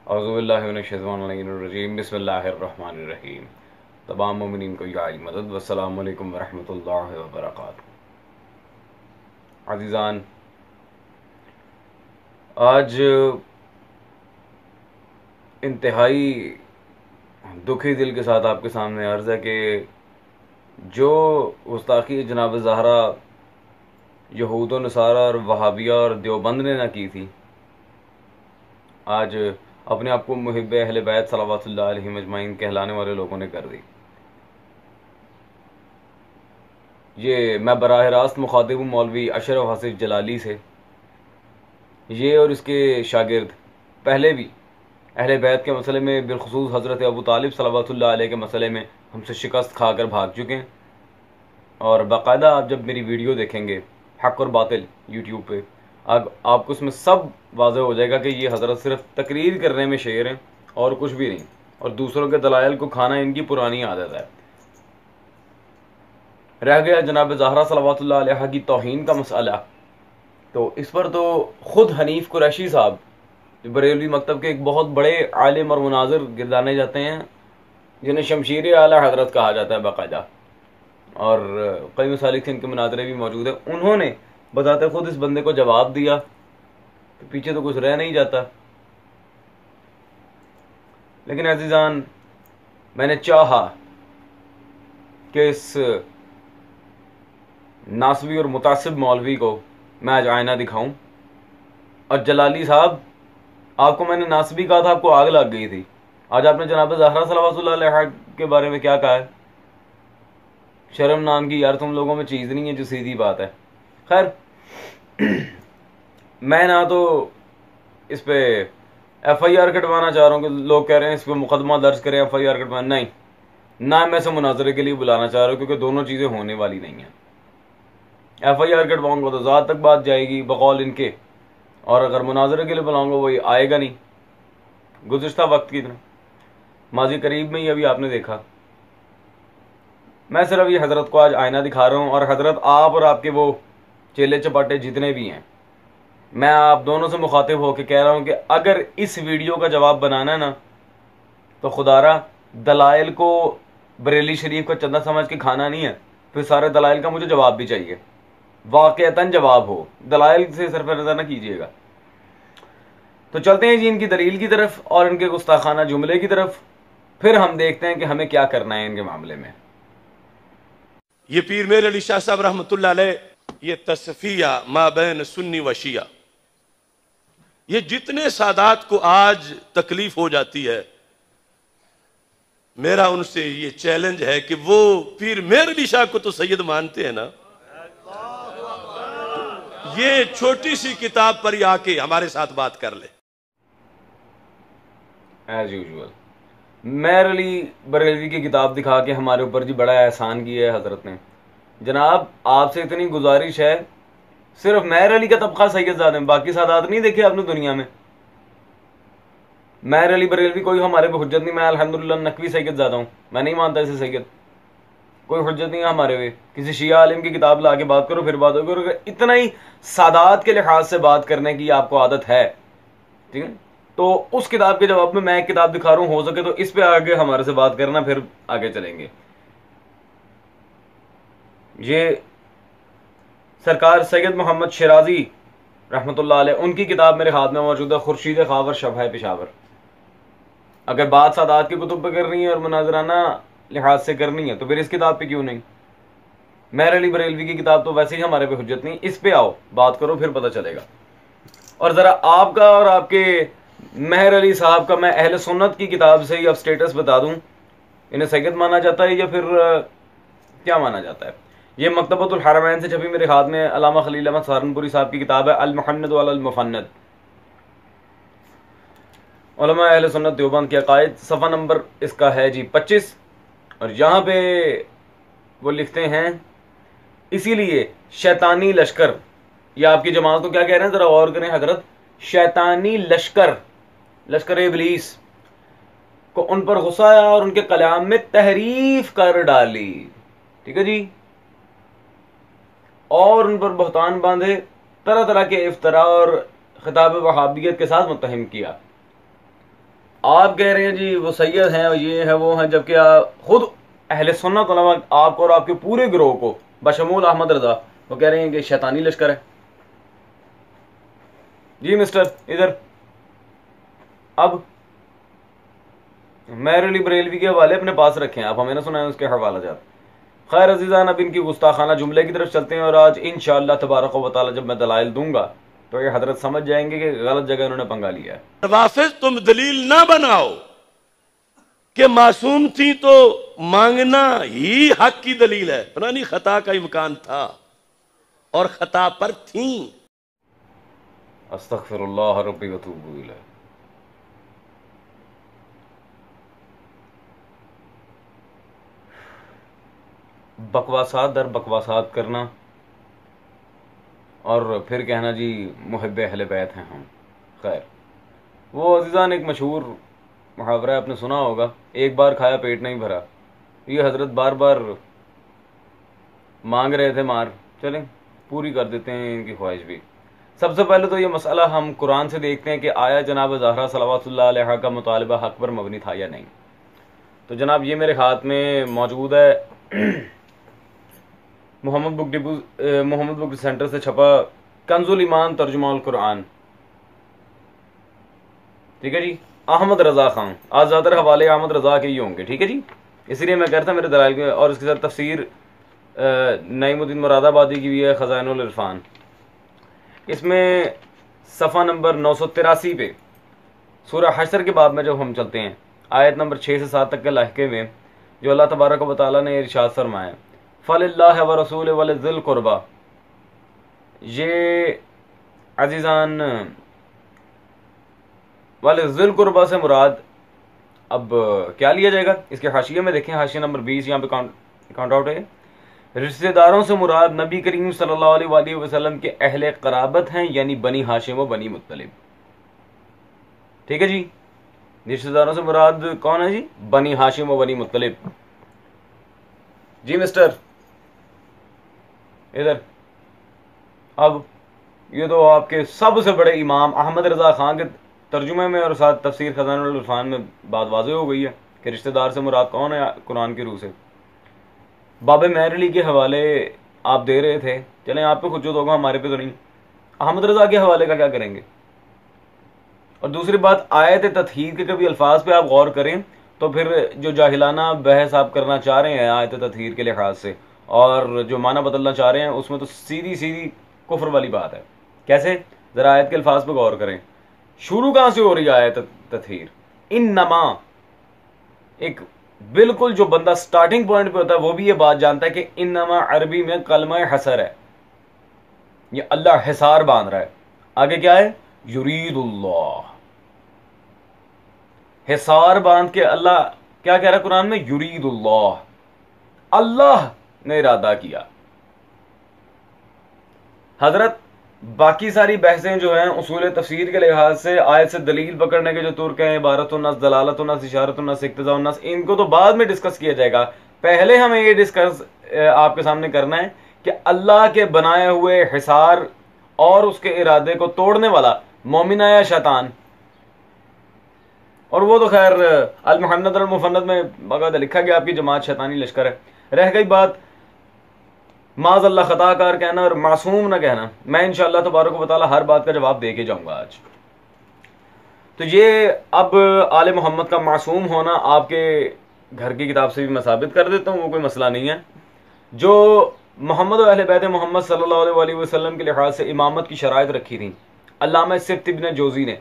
औज़ुबिल्लाहिमिनश्शैतानिर्रजीम बिस्मिल्लाहिर्रहमानिर्रहीम। तमाम मोमिनीन को याद मदद। वस्सलामु अलैकुम वरहमतुल्लाहि वबरकातुहू। अज़ीज़ान, आज इंतहाई दुखी दिल के साथ आपके सामने अर्ज़ है कि जो गुस्ताखी जनाब ज़हरा यहूद व नसारा और वहाबिया और देवबंद ने ना की थी, आज अपने आप को मुहिब अहले बैत सल्लल्लाहु अलैहि मजमाइन कहलाने वाले लोगों ने कर दी। ये मैं बराह रास्त मुखातिब हूँ मौलवी अशरफ हसीफ जलाली से। ये और इसके शागिर्द पहले भी अहले बैत के मसले में, बिलखुसूस हज़रत अबू तालिब सल्लल्लाहु अलैहि के मसले में हमसे शिकस्त खाकर भाग चुके हैं। और बाकायदा आप जब मेरी वीडियो देखेंगे हक़ और बातिल यूट्यूब पे, आपको उसमें सब वाज़ेह हो जाएगा कि ये हज़रत सिर्फ तकरीर करने में शेर हैं और कुछ भी नहीं, और दूसरों के दलाइल को खाना इनकी पुरानी आदत है। रह गया जनाब ज़हरा सल्लल्लाहु अलैहा की तौहीन का मसला, तो इस पर तो ख़ुद हनीफ कुरैशी साहब, जो बरेलवी मकतब के एक बहुत बड़े आलिम और मुनाज़िर गिरदाने जाते हैं, जिन्हें शमशीर आला हज़रत कहा जाता है बाकायदा, और कई मसालिक से इनके मुनाज़रे भी मौजूद हैं, उन्होंने बताते खुद इस बंदे को जवाब दिया, तो पीछे तो कुछ रह नहीं जाता। लेकिन अज़ीज़ान, मैंने चाहा कि इस नासबी और मुतासिब मौलवी को मैं आज आईना दिखाऊं। और जलाली साहब, आपको मैंने नासबी कहा था, आपको आग लग गई थी। आज आपने जनाब ज़हरा सल्लल्लाहु अलैहा के बारे में क्या कहा है? शर्म नाम की यार तुम लोगों में चीज़ नहीं है, जो सीधी बात है। खैर, मैं ना तो इस पे FIR कटवाना चाह रहा हूँ कि लोग कह रहे हैं इस पर मुकदमा दर्ज करें, FIR कटवाना, नहीं ना मैं इसे मुनाजरे के लिए बुलाना चाह रहा हूँ, क्योंकि दोनों चीज़ें होने वाली नहीं हैं। FIR कटवाऊंगा तो ज़ात तक बात जाएगी बकौल इनके, और अगर मुनाजरे के लिए बुलाऊंगा वही आएगा नहीं। गुज़िश्ता वक्त की तरह माजी करीब में ही अभी आपने देखा। मैं सिर्फ ये हज़रत को आज आईना दिखा रहा हूँ, और हज़रत आप और आपके वो चेले चपाटे जितने भी हैं, मैं आप दोनों से मुखातिब होकर कह रहा हूँ कि अगर इस वीडियो का जवाब बनाना है ना, तो खुदारा दलाइल को बरेली शरीफ का चंदा समझ के खाना नहीं है, फिर सारे दलाइल का मुझे जवाब भी चाहिए, वाक़अतन जवाब हो, दलाइल से सरफ नज़र ना कीजिएगा। तो चलते हैं जी इनकी दलील की तरफ और इनके गुस्ताखाना जुमले की तरफ, फिर हम देखते हैं कि हमें क्या करना है इनके मामले में। ये पीर मेर अली शाह साहब रहमतुल्लाह अलैह, ये तस्फिया मा बैन सुन्नी व शिया, ये जितने सादात को आज तकलीफ हो जाती है, मेरा उनसे ये चैलेंज है कि वो पीर मेर अली शाह को तो सैयद मानते हैं ना, ये छोटी सी किताब पर ही आके हमारे साथ बात कर ले। एज यूजुअल मेर अली बरेलवी की किताब दिखा के हमारे ऊपर जी बड़ा एहसान किया है हजरत ने। जनाब, आपसे इतनी गुजारिश है, सिर्फ मेर अली का तबका सैयदजादे, बाकी सादात नहीं देखे आपने दुनिया में। मेर अली बरेलवी कोई हमारे पे हुज्जत नहीं। मैं अल्हम्दुलिल्लाह नकवी सैयदजादा हूँ, मैं नहीं मानता इसे सैयद, कोई हुज्जत नहीं है हमारे पे। किसी शिया आलिम की किताब ला के बात करो, फिर बात होगी। और इतना ही सादात के लिहाज से बात करने की आपको आदत है, ठीक है, तो उस किताब के जवाब में मैं एक किताब दिखा रहा हूं, हो सके तो इस पे आगे हमारे से बात करना, फिर आगे चलेंगे। ये सरकार सैयद मोहम्मद शिराजी रहमतुल्लाह अलैह, उनकी किताब मेरे हाथ में मौजूद है, खुर्शीद खावर शफ़ा पेशावर। अगर बात सादात की कुतुब पे करनी है और मुनाजराना लिहाज से करनी है, तो फिर इस किताब पे क्यों नहीं? मेर अली बरेलवी की किताब तो वैसे ही हमारे पे हुज्जत नहीं, इस पे आओ बात करो, फिर पता चलेगा। और ज़रा आपका और आपके मेहर अली साहब का मैं अहले सुन्नत की किताब से ही अब स्टेटस बता दूं, इन्हें सैयद माना जाता है या फिर क्या माना जाता है? ये मकतबतुल हरमैन से छपी मेरे हाथ में अल्लामा खलील अहमद सहारनपुरी साहब की किताब है अल मुहन्नद वल मुफन्नद, उलमा अहले सुन्नत देवबंद के अकायद। सफ़ा नंबर इसका है जी 25, और यहाँ पे वो लिखते हैं, इसीलिए शैतानी लश्कर, या आपकी जमात को क्या कह रहे हैं, ज़रा गौर करें हजरत, शैतानी लश्कर, लश्कर इब्लीस को उन पर गुस्सा आया और उनके कलाम में तहरीफ कर डाली, ठीक है जी, और उन पर बहतान बांधे, तरह तरह के इफ्तरा और खिताब वहाबियत के साथ मुत्तहिम किया। आप कह रहे हैं जी वो सैयद हैं और ये है वो हैं, जबकि खुद अहले सुन्नत उलमा आपको और आपके पूरे गिरोह को बशमूल अहमद रजा वो कह रहे हैं कि शैतानी लश्कर है। जी मिस्टर इधर अब मैरली बरेलवी के हवाले अपने पास रखें आप, हमें ना सुनाए उसके हवाला जात। खैर अजीज़ान, अब इनकी गुस्ताखाना जुमले की तरफ चलते हैं और आज इंशाअल्लाह तबारक व तआला जब मैं दलाइल दूंगा तो ये हजरत समझ जाएंगे कि गलत जगह इन्होंने पंगा लिया है। नवाफिज तुम दलील ना बनाओ कि मासूम थी तो मांगना ही हक की दलील है, फलानी खता का इम्कान था और खता पर थी। अस्तगफिरुल्लाह रब्बी व अतूबु इलैह। बकवासात दर बकवासात करना और फिर कहना जी मुहिब्बे अहले बैत हैं हम। खैर वो अजीज़ान एक मशहूर मुहावरा है, आपने सुना होगा, एक बार खाया पेट नहीं भरा। ये हजरत बार बार मांग रहे थे मार, चलें पूरी कर देते हैं इनकी ख्वाहिश भी। सबसे पहले तो ये मसला हम कुरान से देखते हैं कि आया जनाब ज़हरा सल्लल्लाहु अलैहा का मुतालिबा हक पर मबनी था या नहीं। तो जनाब ये मेरे हाथ में मौजूद है मोहम्मद बुक सेंटर से छपा कंजुल ईमान तर्जुमाउल कुरान, ठीक है जी, अहमद रज़ा खान। आज ज़्यादातर हवाले अहमद रज़ा के ही होंगे, ठीक है जी, इसलिए मैं कहता मेरे दलाइल के। और इसके साथ तफसीर नईमुद्दीन मुरादाबादी की भी है, ख़ज़ाइनुल इरफान। इसमें सफ़ा नंबर 983 पे सूरह हशर के बाब में जब हम चलते हैं, आयत नंबर 6 से 7 तक के लाहके में जो अल्लाह तबारक व तआला ने इरशाद फरमाया फ़लिल्लाहि व रसूलिही व लिज़िल क़ुरबा। ये अज़ीज़ान वाले ज़िल क़ुरबा से मुराद अब क्या लिया जाएगा, इसके हाशिये में देखें, हाशिया नंबर 20 यहाँ पे काउंट आउट है। रिश्तेदारों से मुराद नबी करीम सल्लल्लाहु अलैहि वसल्लम के अहले क़राबत हैं, यानी बनी हाशिम व बनी मुत्तलिब, ठीक है जी। रिश्तेदारों से मुराद कौन है जी, बनी हाशिम व बनी मुत्तलिब। जी मिस्टर इधर अब ये तो आपके सबसे बड़े इमाम अहमद रज़ा खान के तर्जुमे में और साथ तफसीर ख़ज़ाइनुल इरफान में बात वाज़ेह हो गई है कि रिश्तेदार से मुराद कौन है कुरान की रूह से। बाबे मैरली के हवाले आप दे रहे थे, चलें आप पे खुद जो होगा, हमारे पे तो नहीं। अहमद रज़ा के हवाले का क्या करेंगे। और दूसरी बात, आयत तत्हीर के कभी अल्फाज पे आप गौर करें तो फिर जो जाहिलाना बहस आप करना चाह रहे हैं आयत तत्हीर के लिहाज से और जो माना बदलना चाह रहे हैं उसमें तो सीधी सीधी कुफ्र वाली बात है। कैसे, जरा आयत के अल्फाज पे गौर करें, शुरू कहां से हो रही है आयत तत्हीर। इन्नमा, एक बिल्कुल जो बंदा स्टार्टिंग पॉइंट पे होता है वो भी ये बात जानता है कि इन्नमा अरबी में कलमा हसर है, ये अल्लाह हिसार बांध रहा है। आगे क्या है, युरीदुल्लाह, हिसार बांध के अल्लाह क्या कह रहा है कुरान में, युरीदुल्लाह, अल्लाह ने इरादा किया। हजरत बाकी सारी बहसें जो हैं उसूल तफसीर के लिहाज से आयत से दलील पकड़ने के जो तुर्क हैं, इबारतुन्नस, दलालतुन्नस, इशारतुन्नस, इक्तिज़ाउन्नस, इनको तो बाद में डिस्कस किया जाएगा। पहले हमें ये डिस्कस आपके सामने करना है कि अल्लाह के बनाए हुए हिसार और उसके इरादे को तोड़ने वाला मोमिन या शैतान। और वो तो खैर अल मुहन्नद अल मुफन्नद में बाकायदा लिखा गया आपकी जमात शैतानी लश्कर है। रह गई बात माज़ अल्लाह खताकार कहना और मासूम ना कहना, मैं इंशाअल्लाह तबारक व तआला हर बात का जवाब दे के जाऊंगा आज। तो ये अब आले मोहम्मद का मासूम होना आपके घर की किताब से भी मैं साबित कर देता हूँ, वो कोई मसला नहीं है। जो मोहम्मद और अहले बैत मोहम्मद सल्लल्लाहु अलैहि वसल्लम के लिहाज से इमामत की शराइत रखी थी अल्लामा सिब्त इब्न जोज़ी ने,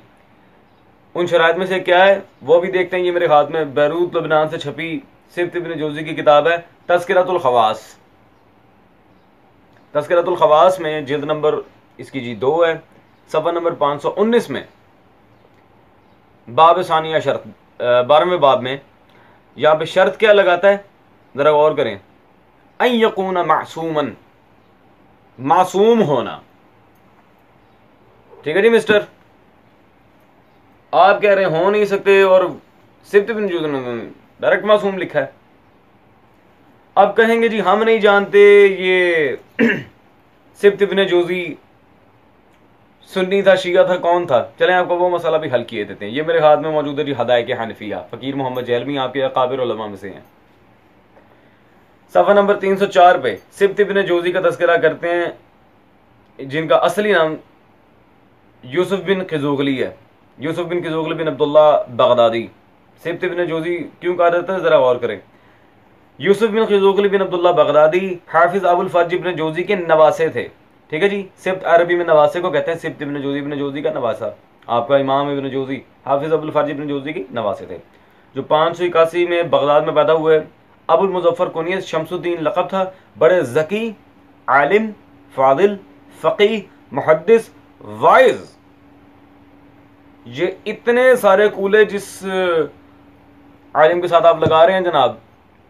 उन शराइत में से क्या है वो भी देखते हैं। ये मेरे हाथ में बैरूत लबनान से छपी सिब्त इब्न जोज़ी की किताब है तज़किरतुल ख़वास। तज़किरतुल ख़वास में जिल्द नंबर इसकी जी 2 है, सफ़ा नंबर 519 में बाब सानिया शर्त 12वें बाब में यहाँ पे शर्त क्या लगाता है, जरा गौर करें, अन यकून मासूमन, मासूम होना। ठीक है जी मिस्टर, आप कह रहे हैं हो नहीं सकते और सिब्त इब्न जोज़ी ने डायरेक्ट मासूम लिखा है। अब कहेंगे जी हम नहीं जानते ये सिब्त इब्न जोज़ी सुन्नी था, शिया था, कौन था? चलें आपको वो मसला भी हल किए देते हैं। ये मेरे हाथ में मौजूद है जी हदायक हनफिया, फ़कीर मोहम्मद जहलमी आपके अकाबिर उलमा में से हैं। सफ़ा नंबर 304 पे सिब्त इब्न जोज़ी का तज़किरा करते हैं, जिनका असली नाम यूसुफ बिन खिज़ोगली है। यूसुफ बिन खिज़ोगली बिन अब्दुल्ला बगदादी। सिब्त इब्न जोज़ी क्यों कहा जाता है, ज़रा गौर करें। यूसुफ बिन खिज़ोगली बिन अब्दुल्ला बगदादी हाफिज़ अबुल फर्ज इब्न जोज़ी के नवासे थे। ठीक है जी। सिब्त अरबी में नवासे को कहते हैं। सिब्त इब्न जोज़ी का नवासा, आपका इमाम इब्न जोज़ी हाफिज़ अबुल फर्ज इब्न जोज़ी की नवासे थे, जो 581 में बगदाद में पैदा हुए। अबुल मुज़फ़्फ़र कुनियत शमसुद्दीन लक़ब था। बड़े ज़की, आलिम, फ़ादिल, फ़क़ीह, मुहद्दिस, वाइज़, ये इतने सारे कूले जिस आलिम के साथ आप लगा रहे हैं जनाब,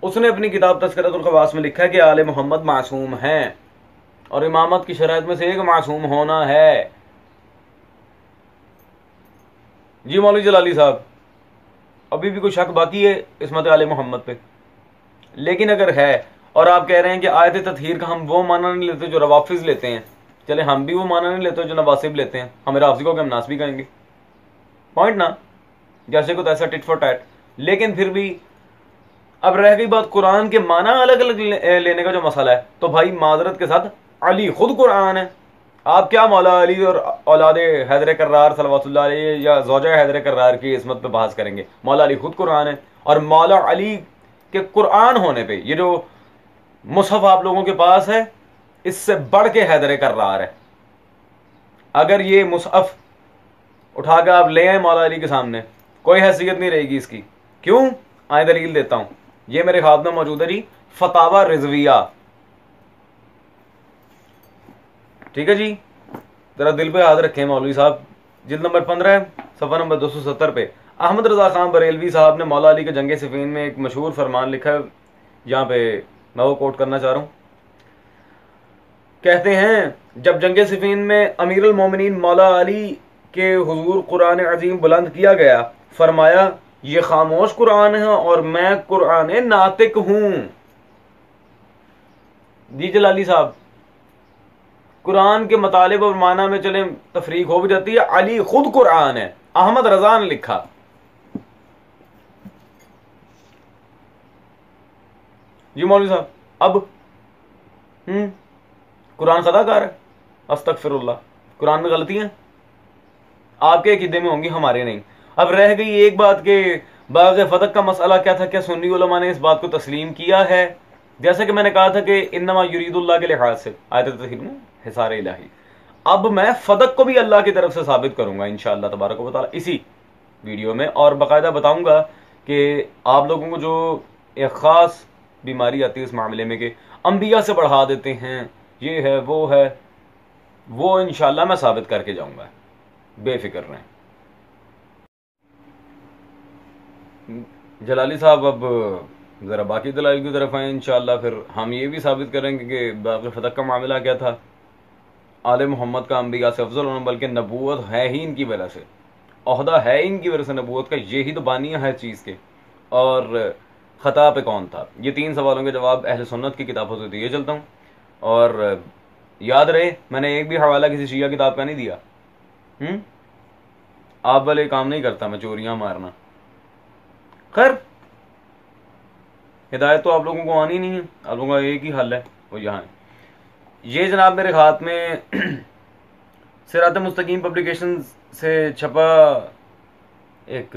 उसने अपनी किताब तज़किरतुल ख़वास में लिखा है कि आले मोहम्मद मासूम हैं और इमामत की शराइत में से एक मासूम होना है। जी मौलवी जलाली साहब, अभी भी कोई शक बाकी है इसमत आले मोहम्मद पे? लेकिन अगर है और आप कह रहे हैं कि आयत तत्हीर का हम वो माना नहीं लेते जो रवाफिज लेते हैं, चले हम भी वो माना नहीं लेते जो नवासिब लेते हैं, हमें राफजी को हम नास भी कहेंगे, पॉइंट ना, जैसे को तैसा टिट फॉर टैट। लेकिन फिर भी अब रह गई बात कुरान के माना अलग अलग लेने का जो मसला है, तो भाई माजरत के साथ अली खुद कुरान है। आप क्या मौला अली और औलाद हैदर कर्रार सल्लल्लाहु अलैहि या ज़ौजा हैदर कर्रार की इस्मत पे बहस करेंगे? मौला अली खुद कुरान है। और मौला अली के कुरान होने पे ये जो मुसहफ आप लोगों के पास है, इससे बढ़ के हैदर कर्रार है। अगर ये मुसहफ उठा के आप ले आए मौला अली के सामने, कोई हैसियत नहीं रहेगी इसकी। क्यों? आए दलील देता हूं। ये मेरे हाथ में मौजूद है जी फतावा रिजविया। ठीक है जी, जरा दिल पे याद रखें मौलवी साहब। जिल्द नंबर 15 सफ़ा नंबर 270 पे अहमद रजा खान बरेलवी साहब ने मौला अली के जंग सिफीन में एक मशहूर फरमान लिखा है, यहाँ पे मैं वो कोट करना चाह रहा हूँ। कहते हैं, जब जंग सिफीन में अमीरुल मोमिनीन मौला अली के हुजूर कुरान अजीम बुलंद किया गया, फरमाया ये खामोश कुरान है और मैं कुरान नातिक हूं। जी जलाली साहब, कुरान के मतलब और माना में चले तफरीक हो भी जाती है। अली खुद कुरान है, अहमद रजा ने लिखा। जी मौलवी साहब, अब कुरान खताकार है, अस्तगफिरुल्लाह, कुरान में गलतियां आपके अकीदे में होंगी, हमारे नहीं। अब रह गई एक बात के बाग़ फतक का मसला क्या था, क्या सुन्नी उलमा ने इस बात को तस्लीम किया है? जैसा कि मैंने कहा था कि इन्नमा युरीदुल्लाह के लिहाज से आयत तस्लीम में हिसार इलाही। अब मैं फतक को भी अल्लाह की तरफ से साबित करूंगा इंशाअल्लाह तबारक व तआला इसी वीडियो में, और बाकायदा बताऊंगा कि आप लोगों को जो एक ख़ास बीमारी आती है इस मामले में कि अंबिया से बढ़ा देते हैं, ये है वो है, वो इंशाअल्लाह मैं साबित करके जाऊंगा, बेफिक्र रहें। जलाली साहब, अब ज़रा बाकी दलाइल की तरफ आए इंशाअल्लाह, फिर हम ये भी साबित करेंगे कि बाग़ फतक का मामला क्या था। आले मोहम्मद का अंबिया से अफजल होना, बल्कि नबूवत है ही इनकी वजह से, ओहदा है इनकी वजह से नबूवत का, यही तो बानिया है चीज़ के। और ख़ता पे कौन था? ये 3 सवालों के जवाब अहले सुन्नत की किताबों से दिए चलता हूँ। और याद रहे, मैंने एक भी हवाला किसी शिया किताब का नहीं दिया। आप वाले काम नहीं करता मैं, चोरियाँ मारना। खैर, हिदायत तो आप लोगों को आनी नहीं है, आप लोगों का एक ही हल है, वो यहाँ है। ये जनाब मेरे हाथ में सिरात मुस्तकीम पब्लिकेशन से छपा एक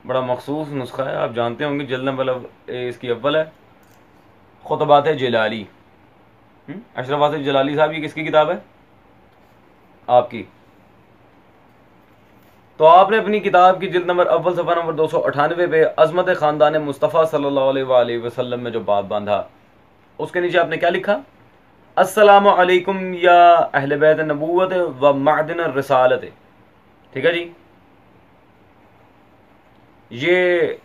बड़ा मखसूस नुस्खा है, आप जानते होंगे। जल्द नंबर इसकी अव्वल है खुतबात जलाली। अशरफ आसिफ जलाली साहब, ये किसकी किताब है? आपकी। तो आपने अपनी किताब की जिल्द नंबर अव्वल सफ़ा नंबर 298 पे अज़मत ख़ानदान मुस्तफ़ा सल्लल्लाहु अलैहि वसल्लम में जो बाब बांधा, उसके नीचे आपने क्या लिखा? अस्सलामु अलैकुम या अहले बैत नबूवत व मादिन रिसालत। ठीक है जी, ये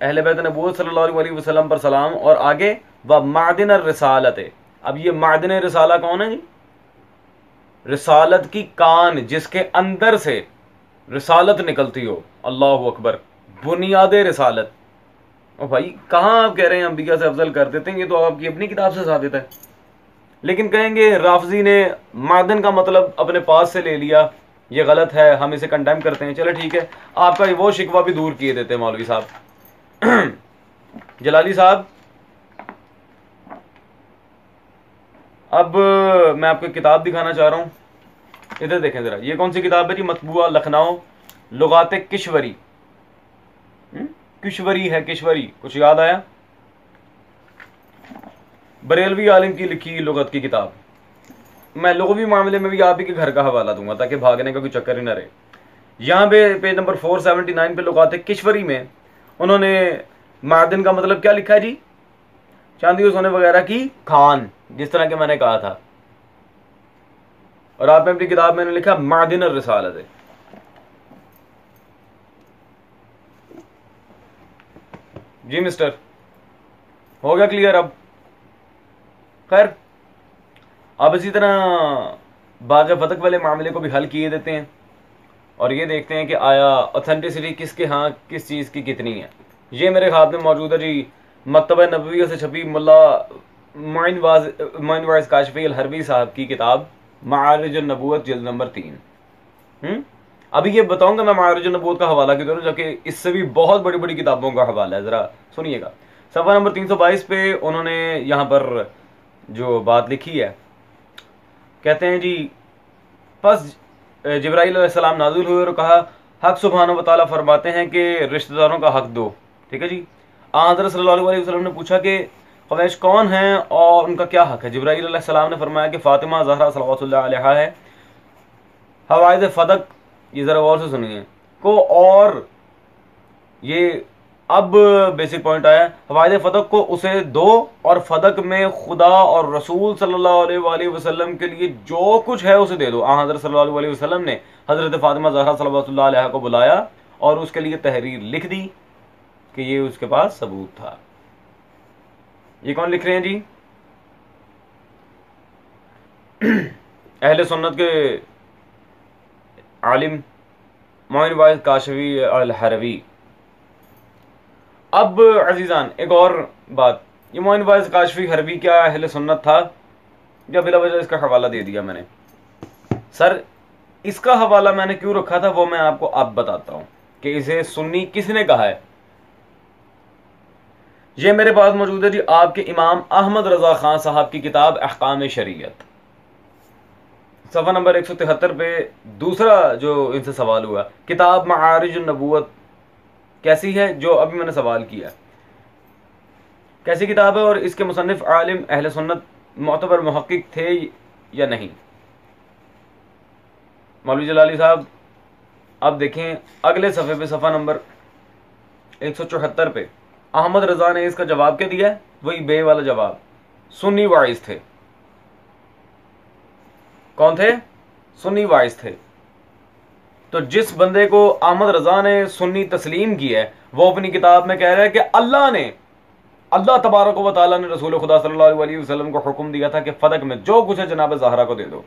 अहले बैत नबूवत सल्लल्लाहु अलैहि वसल्लम पर सलाम, और आगे व मादिन रिसालत। अब ये मादिन रिसाला कौन है जी? रिसालत की कान, जिसके अंदर से रिसालत निकलती हो। अल्लाह अकबर, बुनियाद रिसालत। और भाई कहाँ आप कह रहे हैं अंबिया से अफजल कर देते हैं? ये तो आपकी अपनी किताब से साबित है। लेकिन कहेंगे राफजी ने मादन का मतलब अपने पास से ले लिया, ये गलत है, हम इसे कंडेम करते हैं। चलो ठीक है, आपका वो शिकवा भी दूर किए देते हैं मौलवी साहब। जलाली साहब, अब मैं आपको किताब दिखाना चाह रहा हूँ, इधर देखें जरा। ये कौन सी किताब है जी? मतबूआ लखनऊ लुगात किश्वरी। किश्वरी है, किश्वरी, कुछ याद आया? बरेलवी आलिम की लिखी लुगत की किताब। मैं लुग़वी मामले में भी आप ही के घर का हवाला दूंगा ताकि भागने का कोई चक्कर ही ना रहे। यहाँ पे पेज नंबर 479 पे लुगात किश्वरी में उन्होंने मादन का मतलब क्या लिखा है जी? चांदी और सोने वगैरह की खान, जिस तरह के मैंने कहा था। और आपने अपनी किताब में लिखा मादिन और रिसालत। जी मिस्टर, हो गया क्लियर अब? खैर, अब इसी तरह बाग फतक वाले मामले को भी हल किए देते हैं और ये देखते हैं कि आया ऑथेंटिसिटी किसके यहाँ किस चीज़ की कितनी है। ये मेरे हाथ में मौजूद है जी, मकतबा नबविया से छपी मुल्ला मोइनवाज काशफी अल हरवी साहब की किताब मारिज नबूवत जिल्द नंबर 3। अभी ये बताऊंगा मैं मारिज नबूवत का हवाला क्यों दे रहा हूं, जबकि इससे भी बहुत बड़ी बड़ी किताबों का हवाला है। ज़रा सुनिएगा, सफ़ा नंबर 322 पे उन्होंने यहाँ पर जो बात लिखी है, कहते हैं जी, बस जिब्राइल अलैहिस्सलाम नाज़िल हुए और कहा, हक सुब्हानहू व तआला फरमाते हैं कि रिश्तेदारों का हक दो। ठीक है जी। हज़रत सल्लल्लाहु अलैहि वसल्लम ने पूछा कि क़ुरैश कौन हैं और उनका क्या हक है? जिब्राइल अलैहिस्सलाम ने फरमाया कि फ़ातिमा ज़हरा सल्लल्लाहु अलैहा है। हवाइद फ़दक, ये ज़रा गौर से सुनिए को, और ये अब बेसिक पॉइंट आया, हवाइद फ़दक को उसे दो और फ़दक में खुदा और रसूल सल्लल्लाहु अलैहि वसल्लम के लिए जो कुछ है उसे दे दो। हज़रत सल्लल्लाहु अलैहि वसल्लम ने हज़रत फ़ातिमा ज़हरा सल्लल्लाहु अलैहा को बुलाया और उसके लिए तहरीर लिख दी कि ये उसके पास सबूत था। ये कौन लिख रहे हैं जी? अहले सुन्नत के आलिम मोइनवाज काशफी अल हरवी। अब अजीज़ान एक और बात, ये मोइनवाज काशफी हरवी क्या अहले सुन्नत था या बिला वजह इसका हवाला दे दिया मैंने? सर, इसका हवाला मैंने क्यों रखा था वो मैं आपको अब बताता हूं कि इसे सुन्नी किसने कहा है। ये मेरे पास मौजूद है जी, आपके इमाम अहमद रजा खान साहब की किताब अहकाम शरीयत, सफ़ा नंबर 173 पे दूसरा जो इनसे सवाल हुआ, किताब मारिज नबूवत कैसी है, जो अभी मैंने सवाल किया, कैसी किताब है और इसके मुसन्निफ आलिम अहले सुन्नत मोतबर मुहक्किक थे या नहीं? मौलवी जलाली साहब, अब देखें अगले सफ़े पे, सफ़ा नंबर 174 पे अहमद रजा ने इसका जवाब क्या दिया है? वही बे वाला जवाब, सुन्नी वाइज थे। कौन थे? सुन्नी वाइज थे। तो जिस बंदे को अहमद रजा ने सुन्नी तस्लीम किया है वो अपनी किताब में कह रहा है कि अल्लाह तबारक व तआला ने रसूल खुदा सल्लल्लाहु अलैहि वसल्लम को हुक्म दिया था कि फदक में जो कुछ है जनाब ज़हरा को दे दो।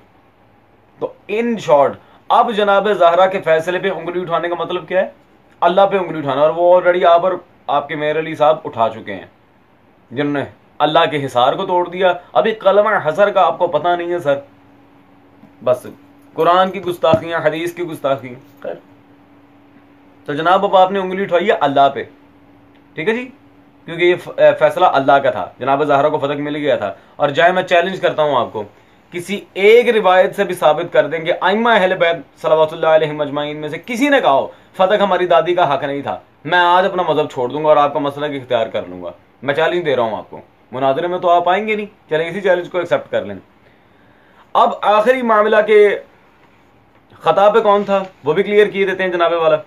तो इन शॉर्ट अब जनाब ज़हरा के फैसले पे उंगली उठाने का मतलब क्या है? अल्लाह पे उंगली उठाना। और वो ऑलरेडी आप और आपके मेयर अली साहब उठा चुके हैं, जिन्होंने अल्लाह के हिसार को तोड़ दिया। अभी कलमा हसर का आपको पता नहीं है सर, बस कुरान की गुस्ताखियां, हदीस की गुस्ताखियां। तो जनाब अब आपने उंगली उठाई है अल्लाह पे, ठीक है जी, क्योंकि ये फैसला अल्लाह का था, जनाब ज़हरा को फदक मिल गया था। और जाए मैं चैलेंज करता हूं आपको, किसी एक रिवायत से भी साबित कर देंगे आइम्मा अहले बैत सल्लल्लाहु अलैहि अजमाइन में से किसी ने कहा हो फदक हमारी दादी का हक नहीं था, मैं आज अपना मजहब छोड़ दूंगा और आपका मसला की इख्तियार कर लूंगा। मैं चैलेंज दे रहा हूं आपको, मुनाजरे में तो आप आएंगे नहीं, चलें इसी चैलेंज को एक्सेप्ट कर लें। अब आखिरी मामला के खता पे कौन था वो भी क्लियर किए देते हैं जनाबे वाला।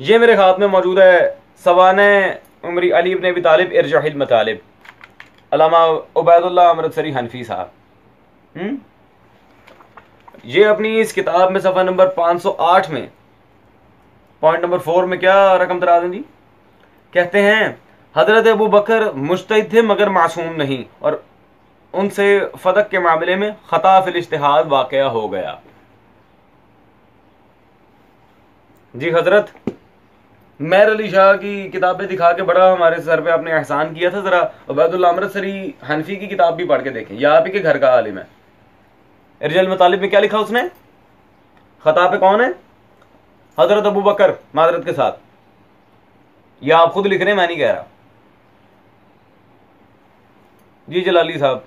ये मेरे हाथ में मौजूद है सवाने उमरी अली इब्न अबी तालिब इरजाहिल मतालिब, अल्लामा उबैदुल्लाह अमृतसरी हनफी साहब। ये अपनी इस किताब में सफ़ा नंबर 508 में पॉइंट नंबर 4 में क्या रकम तरा दें जी, कहते हैं हजरत अबू बकर मुज्तहिद थे मगर मासूम नहीं, और उनसे फदक के मामले में खता फिल इज्तिहाद वाक़या हो गया। जी हजरत, मेहर अली शाह की किताबें दिखा के बड़ा हमारे सर पे आपने एहसान किया था। जरा उबैदुल्लाह अमृतसरी हनफी की किताब भी पढ़ के देखें, यह आप ही के घर का आलिम है। इरजाहिल मतालिब में क्या लिखा उसने? खता पे कौन है? हजरत अबू बकर माजरत के साथ। या आप खुद लिख रहे हैं, मैं नहीं कह रहा। जी जलाली साहब,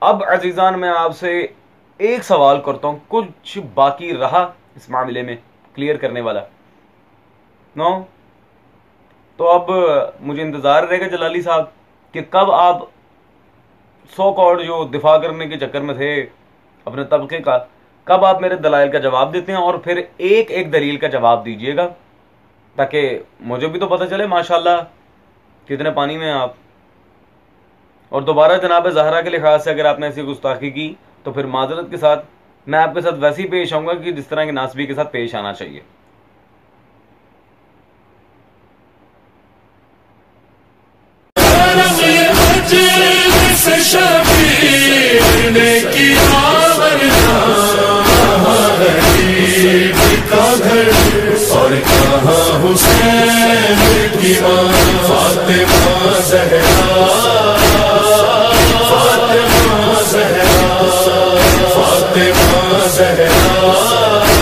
अब अजीजान मैं आपसे एक सवाल करता हूं, कुछ बाकी रहा इस मामले में क्लियर करने वाला? नो? तो अब मुझे इंतजार रहेगा जलाली साहब कि कब आप सो कॉल्ड जो दिफा करने के चक्कर में थे अपने तबके का, कब आप मेरे दलाइल का जवाब देते हैं, और फिर एक एक दलील का जवाब दीजिएगा ताकि मुझे भी तो पता चले माशाल्लाह कितने पानी में आप। और दोबारा जनाब ज़हरा के लिहाज से अगर आपने ऐसी गुस्ताखी की तो फिर माजरत के साथ मैं आपके साथ वैसे ही पेश आऊंगा कि जिस तरह के नासबी के साथ पेश आना चाहिए। और कहाँ हुसैन की माँ फातिमा ज़हरा, फातिमा ज़हरा, फातिमा ज़हरा।